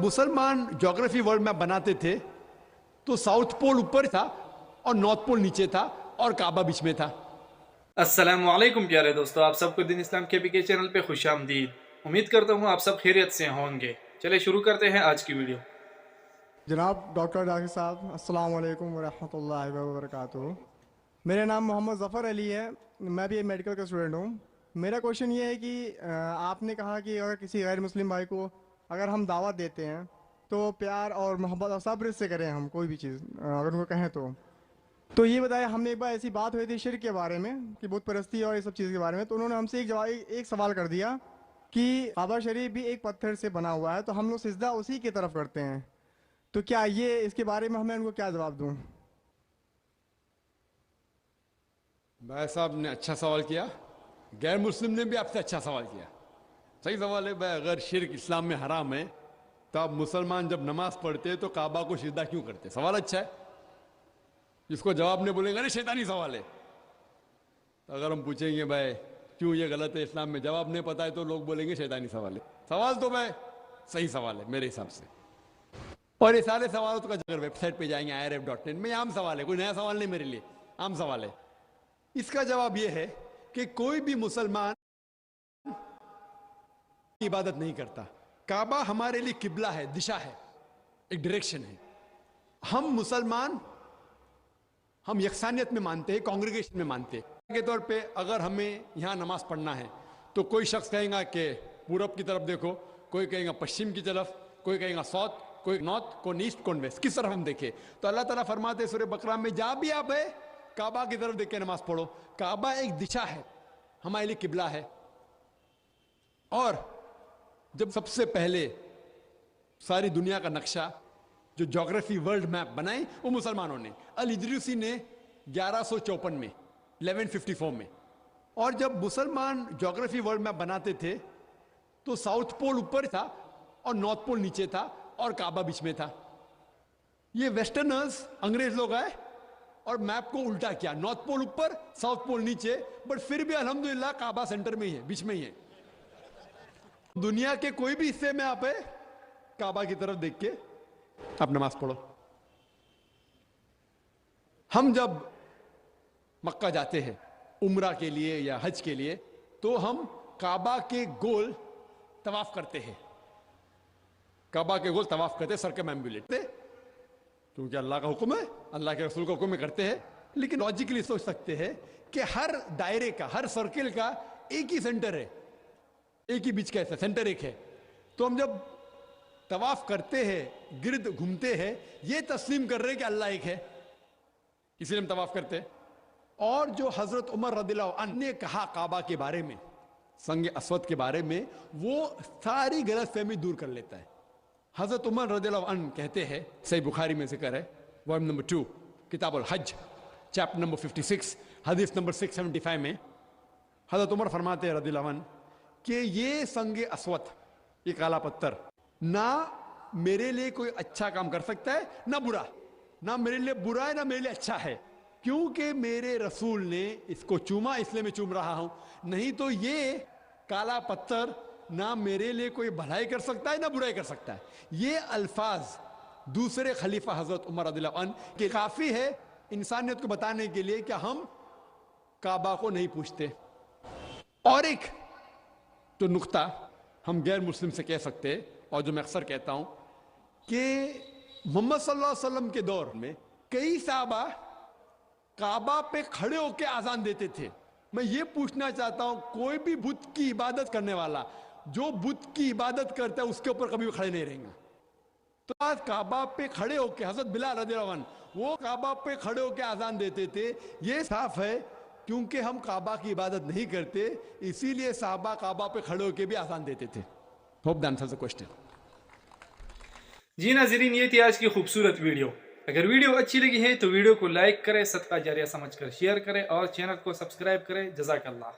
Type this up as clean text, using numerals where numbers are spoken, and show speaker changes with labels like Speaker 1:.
Speaker 1: मुसलमान geography world map बनाते थे तो साउथ पोल ऊपर था और नॉर्थ पोल नीचे था और काबा बीच में था।
Speaker 2: अस्सलामु अलैकुम प्यारे दोस्तों, आप सबको दिन इस्लाम के चैनल पे खुश आमदीद। उम्मीद करता हूँ आप सब खैरियत से होंगे। चले शुरू करते हैं आज की वीडियो।
Speaker 3: जनाब डॉक्टर जाकिर साहब, अस्सलाम वालेकुम वरहमतुल्लाहि वबरकातुहू। मेरा नाम मोहम्मद ज़फ़र अली है, मैं भी एक मेडिकल का स्टूडेंट हूँ। मेरा क्वेश्चन ये है कि आपने कहा कि अगर किसी गैर मुस्लिम भाई को अगर हम दावत देते हैं तो प्यार और मोहब्बत और सब्र से करें, हम कोई भी चीज़ अगर उनको कहें तो ये बताया। हमने एक बार ऐसी बात हुई थी शिर्क के बारे में कि बुत परस्ती और ये सब चीज़ के बारे में, तो उन्होंने हमसे एक सवाल कर दिया कि काबा शरीफ भी एक पत्थर से बना हुआ है, तो हम लोग सिजदा उसी की तरफ करते हैं, तो क्या ये इसके बारे में हमें उनको क्या जवाब दूं?
Speaker 1: भाई साहब ने अच्छा सवाल किया, गैर मुस्लिम ने भी आपसे अच्छा सवाल किया। सही सवाल है भाई। अगर शिर्क इस्लाम में हराम है तो अब मुसलमान जब नमाज पढ़ते हैं तो काबा को सिजदा क्यों करते? सवाल अच्छा है, जिसको जवाब नहीं बोलेंगे ना शैतानी सवाल है। तो अगर हम पूछेंगे भाई क्यों ये गलत है इस्लाम में, जवाब नहीं पता है तो लोग बोलेंगे शैतानी सवाल है। सवाल तो भाई सही सवाल है मेरे हिसाब से। और ये सारे सवालों तो अगर वेबसाइट पे जाएंगे irf.in में, आम सवाल है, कोई नया सवाल नहीं मेरे लिए, आम सवाल है। इसका जवाब ये है कि कोई भी मुसलमान इबादत नहीं करता। काबा हमारे लिए किबला है, दिशा है, एक डायरेक्शन है। हम मुसलमान हम यकसानियत में मानते हैं, कांग्रेगेशन में मानते हैं। के तौर पे अगर हमें यहाँ नमाज पढ़ना है तो कोई शख्स कहेगा कि पूरब की तरफ देखो, कोई कहेगा पश्चिम की तरफ, कोई कहेगा साउथ, कोई नॉर्थ, कोई ईस्ट, कोई वेस्ट, किस तरफ हम देखें? तो अल्लाह ताला फरमाते हैं सूरह बकरा में, जहां भी आप है काबा की तरफ देख के नमाज पढ़ो। काबा एक दिशा है, हमारे लिए किबला है। और जब सबसे पहले सारी दुनिया का नक्शा जो ज्योग्राफी वर्ल्ड मैप बनाए वो मुसलमानों ने, अल इदरीसी ने 1154 में 1154 में। और जब मुसलमान ज्योग्राफी वर्ल्ड मैप बनाते थे तो साउथ पोल ऊपर था और नॉर्थ पोल नीचे था और काबा बीच में था। ये वेस्टर्नर्स अंग्रेज लोग आए और मैप को उल्टा किया, नॉर्थ पोल ऊपर साउथ पोल नीचे, बट फिर भी अल्हम्दुलिल्लाह काबा सेंटर में ही है, बीच में ही है। दुनिया के कोई भी हिस्से में आप है काबा की तरफ देख के आप नमाज पढ़ो। हम जब मक्का जाते हैं उम्रा के लिए या हज के लिए तो हम काबा के गोल तवाफ करते हैं, काबा के गोल तवाफ करते, सर के मैम्बुलेट, क्योंकि अल्लाह का हुक्म है, अल्लाह के रसूल का हुक्म में करते हैं। लेकिन लॉजिकली सोच सकते हैं कि हर दायरे का, हर सर्किल का एक ही सेंटर है, एक ही बीच का ऐसा सेंटर एक है। तो हम जब तवाफ करते हैं, गिर्द घूमते हैं, ये तस्लीम कर रहे हैं कि अल्लाह एक है, इसलिए हम तवाफ करते हैं। और जो हजरत उमर रदियल्लाहु अन्हु ने कहा काबा के बारे में, संग अस्वद के बारे में, वो सारी गलतफहमी दूर कर लेता है। हजरत उमर रदियल्लाहु अन्हु कहते हैं, सही बुखारी में जिक्र है, वॉल्यूम नंबर 2 किताबुल हज चैप्टर नंबर 56 हदीस नंबर 675 में हजरत उमर फरमाते हैं रदियल्लाहु अन्हु कि ये संग अस्वद, ये काला पत्थर, ना मेरे लिए कोई अच्छा काम कर सकता है ना बुरा, ना मेरे लिए बुरा है ना मेरे लिए अच्छा है, क्योंकि मेरे रसूल ने इसको चूमा इसलिए मैं चूम रहा हूं, नहीं तो ये काला पत्थर ना मेरे लिए कोई भलाई कर सकता है ना बुराई कर सकता है। ये अल्फाज दूसरे खलीफा हजरत उमर रदियल्लाहु अन्हु के काफी है इंसानियत को बताने के लिए कि हम काबा को नहीं पूछते। और एक तो नुक्ता हम गैर मुस्लिम से कह सकते हैं, और जो मैं अक्सर कहता हूं कि मोहम्मद सल्लल्लाहु अलैहि वसल्लम के दौर में कई साहबा काबा पे खड़े होकर आजान देते थे। मैं ये पूछना चाहता हूं, कोई भी बुत की इबादत करने वाला जो बुत की इबादत करता है उसके ऊपर कभी खड़े नहीं रहेंगे। तो आज काबा पे खड़े होकर हजरत बिलाल रज़ियल्लाहु अन्हु वो काबा पे खड़े होकर आजान देते थे। ये साफ है क्योंकि हम काबा की इबादत नहीं करते, इसीलिए साहबा काबा पे खड़े होकर भी आजान देते थे। Hope that answers the question.
Speaker 2: जी नाज़रीन, ये थी आज की खूबसूरत वीडियो। अगर वीडियो अच्छी लगी है तो वीडियो को लाइक करें, सदका जारिया समझकर शेयर करें और चैनल को सब्सक्राइब करें। जज़ाकल्लाह।